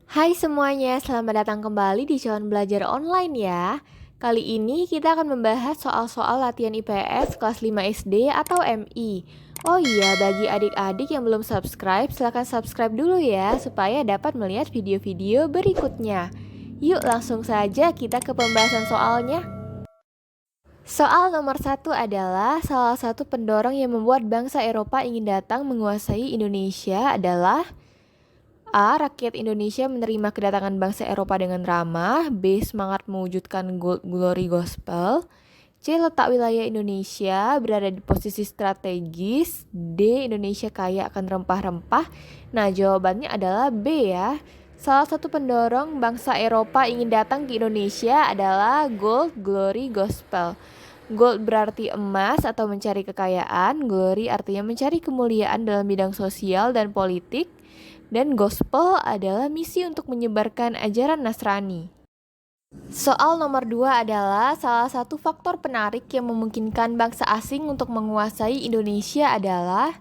Hai semuanya, selamat datang kembali di Cuan Belajar Online ya. Kali ini kita akan membahas soal-soal latihan IPS kelas 5 SD atau MI. Oh iya, bagi adik-adik yang belum subscribe, silahkan subscribe dulu ya, supaya dapat melihat video-video berikutnya. Yuk langsung saja kita ke pembahasan soalnya. Soal nomor 1 adalah salah satu pendorong yang membuat bangsa Eropa ingin datang menguasai Indonesia adalah A. Rakyat Indonesia menerima kedatangan bangsa Eropa dengan ramah. B. Semangat mewujudkan glory gospel. C. Letak wilayah Indonesia berada di posisi strategis. D. Indonesia kaya akan rempah-rempah. Nah, jawabannya adalah B ya. Salah satu pendorong bangsa Eropa ingin datang ke Indonesia adalah gold, glory, gospel. Gold berarti emas atau mencari kekayaan. Glory artinya mencari kemuliaan dalam bidang sosial dan politik. Dan gospel adalah misi untuk menyebarkan ajaran Nasrani. Soal nomor 2 adalah salah satu faktor penarik yang memungkinkan bangsa asing untuk menguasai Indonesia adalah.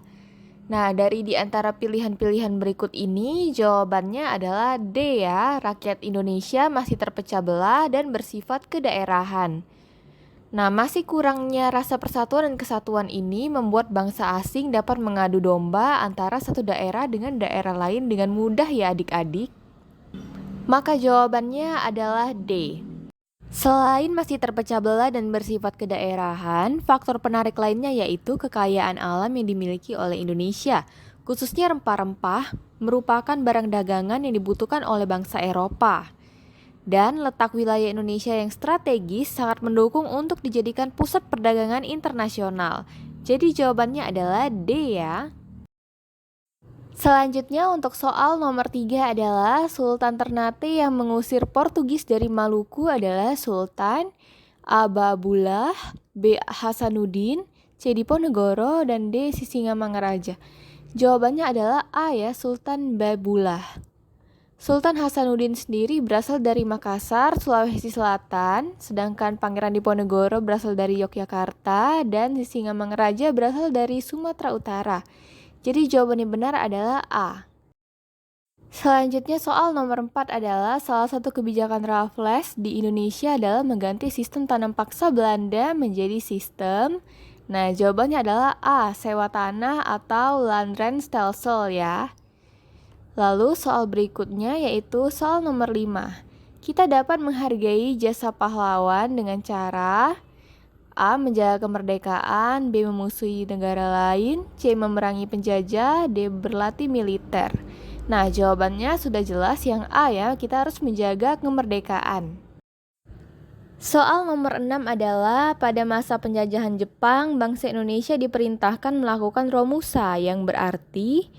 Nah, dari di antara pilihan-pilihan berikut ini, jawabannya adalah D ya, rakyat Indonesia masih terpecah belah dan bersifat kedaerahan. Nah, masih kurangnya rasa persatuan dan kesatuan ini membuat bangsa asing dapat mengadu domba antara satu daerah dengan daerah lain dengan mudah ya adik-adik. Maka jawabannya adalah D. Selain masih terpecah belah dan bersifat kedaerahan, faktor penarik lainnya yaitu kekayaan alam yang dimiliki oleh Indonesia, khususnya rempah-rempah, merupakan barang dagangan yang dibutuhkan oleh bangsa Eropa. Dan letak wilayah Indonesia yang strategis sangat mendukung untuk dijadikan pusat perdagangan internasional. Jadi jawabannya adalah D ya. Selanjutnya untuk soal nomor 3 adalah Sultan Ternate yang mengusir Portugis dari Maluku adalah Sultan A. Babullah, B. Hasanuddin, C. Diponegoro, dan D. Sisingamangaraja. Jawabannya adalah A ya, Sultan Babullah. Sultan Hasanuddin sendiri berasal dari Makassar, Sulawesi Selatan, sedangkan Pangeran Diponegoro berasal dari Yogyakarta, dan Sisingamangaraja berasal dari Sumatera Utara. Jadi jawaban yang benar adalah A. Selanjutnya soal nomor 4 adalah salah satu kebijakan Raffles di Indonesia adalah mengganti sistem tanam paksa Belanda menjadi sistem. Nah, jawabannya adalah A, sewa tanah atau Landrensstelsel ya. Lalu soal berikutnya yaitu soal nomor 5. Kita dapat menghargai jasa pahlawan dengan cara A. Menjaga kemerdekaan, B. Memusuhi negara lain, C. Memerangi penjajah, D. Berlatih militer. Nah, jawabannya sudah jelas yang A ya, kita harus menjaga kemerdekaan. Soal nomor 6 adalah pada masa penjajahan Jepang, bangsa Indonesia diperintahkan melakukan romusa yang berarti.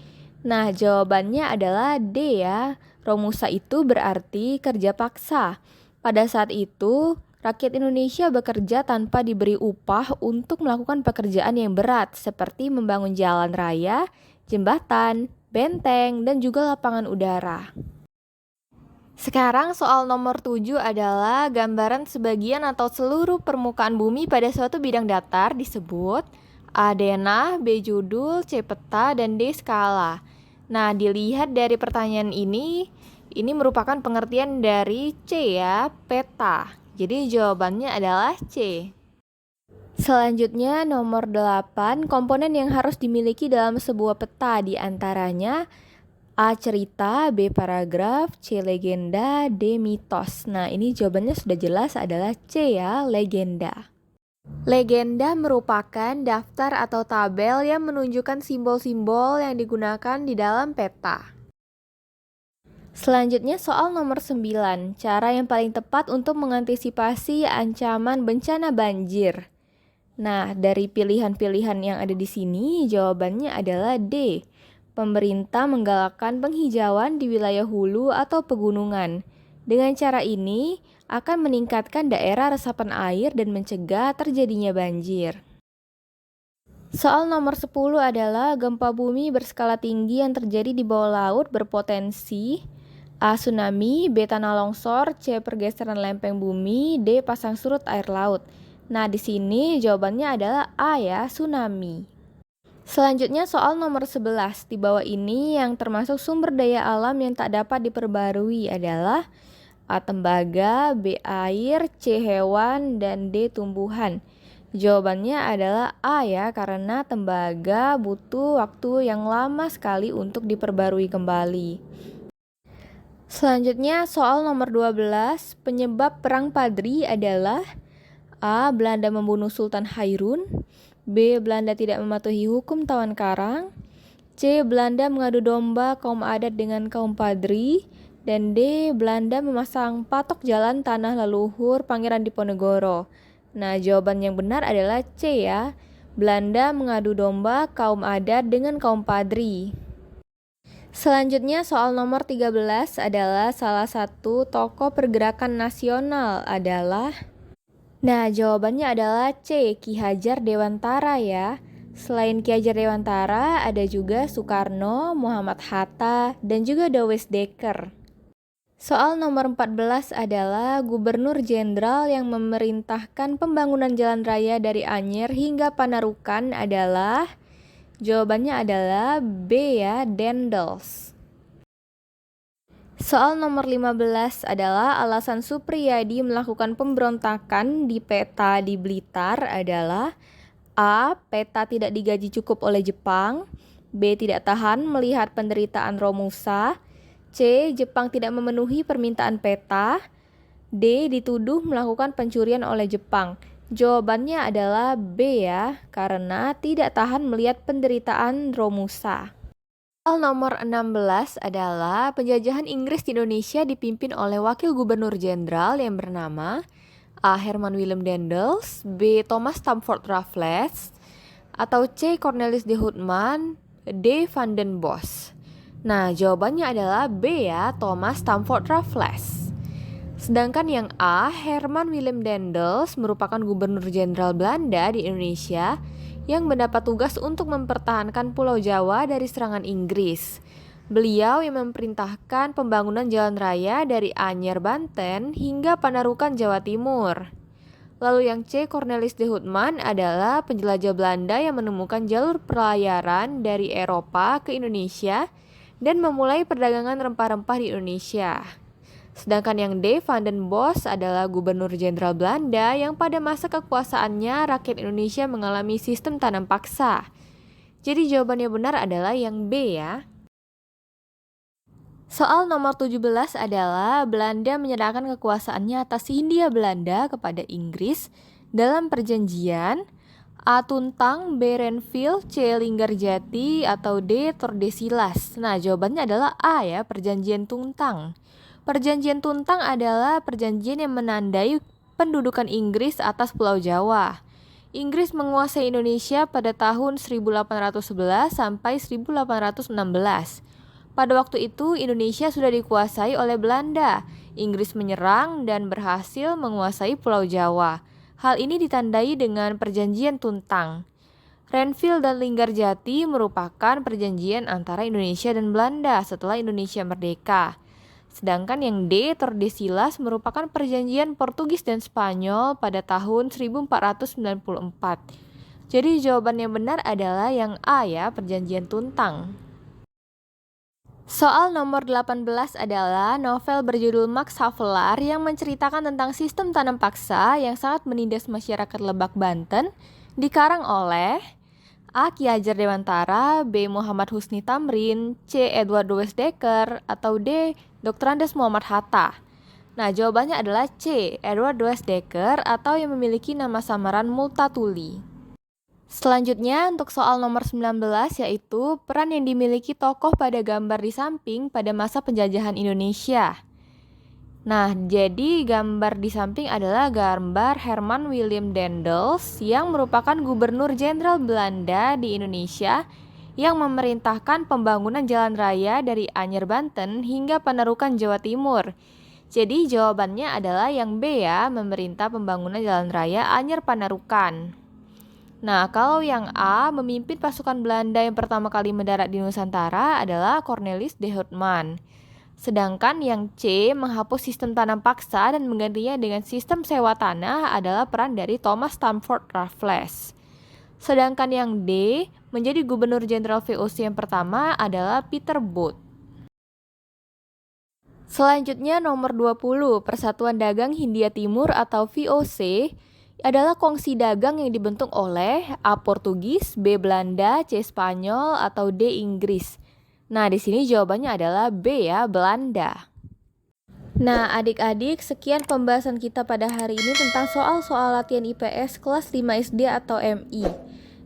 Nah, jawabannya adalah D ya. Romusa itu berarti kerja paksa. Pada saat itu, rakyat Indonesia bekerja tanpa diberi upah untuk melakukan pekerjaan yang berat seperti membangun jalan raya, jembatan, benteng, dan juga lapangan udara. Sekarang soal nomor 7 adalah gambaran sebagian atau seluruh permukaan bumi pada suatu bidang datar disebut A. Denah, B. Judul, C. Peta, dan D. Skala. Nah, dilihat dari pertanyaan ini merupakan pengertian dari C ya, peta. Jadi jawabannya adalah C. Selanjutnya nomor 8, komponen yang harus dimiliki dalam sebuah peta diantaranya A. Cerita, B. Paragraf, C. Legenda, D. Mitos. Nah, ini jawabannya sudah jelas adalah C ya, legenda. Legenda merupakan daftar atau tabel yang menunjukkan simbol-simbol yang digunakan di dalam peta. Selanjutnya soal nomor 9, cara yang paling tepat untuk mengantisipasi ancaman bencana banjir. Nah, dari pilihan-pilihan yang ada di sini, jawabannya adalah D. Pemerintah menggalakkan penghijauan di wilayah hulu atau pegunungan. Dengan cara ini, akan meningkatkan daerah resapan air dan mencegah terjadinya banjir. Soal nomor 10 adalah gempa bumi berskala tinggi yang terjadi di bawah laut berpotensi A. Tsunami, B. Tanah longsor, C. Pergeseran lempeng bumi, D. Pasang surut air laut. Nah, di sini jawabannya adalah A ya, tsunami. Selanjutnya soal nomor 11. Di bawah ini yang termasuk sumber daya alam yang tak dapat diperbarui adalah A. Tembaga, B. Air, C. Hewan, dan D. Tumbuhan. Jawabannya adalah A ya, karena tembaga butuh waktu yang lama sekali untuk diperbarui kembali. Selanjutnya soal nomor 12. Penyebab Perang Padri adalah A. Belanda membunuh Sultan Hairun, B. Belanda tidak mematuhi hukum tawan karang, C. Belanda mengadu domba kaum adat dengan kaum Padri, dan D. Belanda memasang patok jalan tanah leluhur Pangeran Diponegoro. Nah, jawaban yang benar adalah C ya. Belanda mengadu domba kaum adat dengan kaum Padri. Selanjutnya soal nomor 13 adalah salah satu tokoh pergerakan nasional adalah. Nah, jawabannya adalah C. Ki Hajar Dewantara ya. Selain Ki Hajar Dewantara, ada juga Soekarno, Muhammad Hatta, dan juga Dawes Dekker. Soal nomor 14 adalah Gubernur Jenderal yang memerintahkan pembangunan jalan raya dari Anyer hingga Panarukan adalah. Jawabannya adalah B ya, Dendels. Soal nomor 15 adalah alasan Supriyadi melakukan pemberontakan di Peta di Blitar adalah A. Peta tidak digaji cukup oleh Jepang, B. Tidak tahan melihat penderitaan Romusa, C. Jepang tidak memenuhi permintaan Peta, D. Dituduh melakukan pencurian oleh Jepang. Jawabannya adalah B ya, karena tidak tahan melihat penderitaan Romusa. Soal nomor 16 adalah penjajahan Inggris di Indonesia dipimpin oleh Wakil Gubernur Jenderal yang bernama A. Herman Willem Daendels, B. Thomas Stamford Raffles, atau C. Cornelis de Houtman, D. Van den Bosch. Nah, jawabannya adalah B ya, Thomas Stamford Raffles. Sedangkan yang A. Herman Willem Daendels merupakan Gubernur Jenderal Belanda di Indonesia yang mendapat tugas untuk mempertahankan Pulau Jawa dari serangan Inggris. Beliau yang memerintahkan pembangunan jalan raya dari Anyer, Banten hingga Panarukan, Jawa Timur. Lalu yang C. Cornelis de Houtman adalah penjelajah Belanda yang menemukan jalur pelayaran dari Eropa ke Indonesia dan memulai perdagangan rempah-rempah di Indonesia. Sedangkan yang D. Van den Bosch adalah Gubernur Jenderal Belanda yang pada masa kekuasaannya rakyat Indonesia mengalami sistem tanam paksa. Jadi jawabannya benar adalah yang B ya. Soal nomor 17 adalah Belanda menyerahkan kekuasaannya atas Hindia Belanda kepada Inggris dalam perjanjian A. Tuntang, B. Renville, C. Linggarjati, atau D. Tordesillas. Nah, jawabannya adalah A ya, perjanjian Tuntang. Perjanjian Tuntang adalah perjanjian yang menandai pendudukan Inggris atas Pulau Jawa. Inggris menguasai Indonesia pada tahun 1811 sampai 1816. Pada waktu itu Indonesia sudah dikuasai oleh Belanda. Inggris menyerang dan berhasil menguasai Pulau Jawa. Hal ini ditandai dengan perjanjian Tuntang. Renville dan Linggarjati merupakan perjanjian antara Indonesia dan Belanda setelah Indonesia merdeka. Sedangkan yang D. Tordesillas merupakan perjanjian Portugis dan Spanyol pada tahun 1494. Jadi jawaban yang benar adalah yang A ya, perjanjian Tuntang. Soal nomor 18 adalah novel berjudul Max Havelaar yang menceritakan tentang sistem tanam paksa yang sangat menindas masyarakat Lebak, Banten, dikarang oleh A. Ki Hajar Dewantara, B. Muhammad Husni Tamrin, C. Edward Dawes Dekker, atau D. Dr. Andes Muhammad Hatta. Nah, jawabannya adalah C. Edward Dawes Dekker atau yang memiliki nama samaran Multatuli. Selanjutnya untuk soal nomor 19 yaitu peran yang dimiliki tokoh pada gambar di samping pada masa penjajahan Indonesia. Nah, jadi gambar di samping adalah gambar Herman Willem Daendels yang merupakan Gubernur Jenderal Belanda di Indonesia yang memerintahkan pembangunan jalan raya dari Anyer, Banten hingga Panarukan, Jawa Timur. Jadi jawabannya adalah yang B ya, memerintah pembangunan jalan raya Anyer Panarukan. Nah, kalau yang A, memimpin pasukan Belanda yang pertama kali mendarat di Nusantara adalah Cornelis de Houtman. Sedangkan yang C, menghapus sistem tanam paksa dan menggantinya dengan sistem sewa tanah adalah peran dari Thomas Stamford Raffles. Sedangkan yang D, menjadi Gubernur Jenderal VOC yang pertama adalah Peter Booth. Selanjutnya nomor 20, Persatuan Dagang Hindia Timur atau VOC adalah kongsi dagang yang dibentuk oleh A. Portugis, B. Belanda, C. Spanyol, atau D. Inggris. Nah, di sini jawabannya adalah B ya, Belanda. Nah, adik-adik, sekian pembahasan kita pada hari ini tentang soal-soal latihan IPS kelas 5 SD atau MI.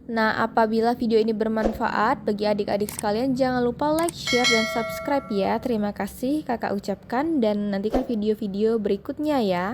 Nah, apabila video ini bermanfaat bagi adik-adik sekalian, jangan lupa like, share, dan subscribe ya. Terima kasih kakak ucapkan dan nantikan video-video berikutnya ya.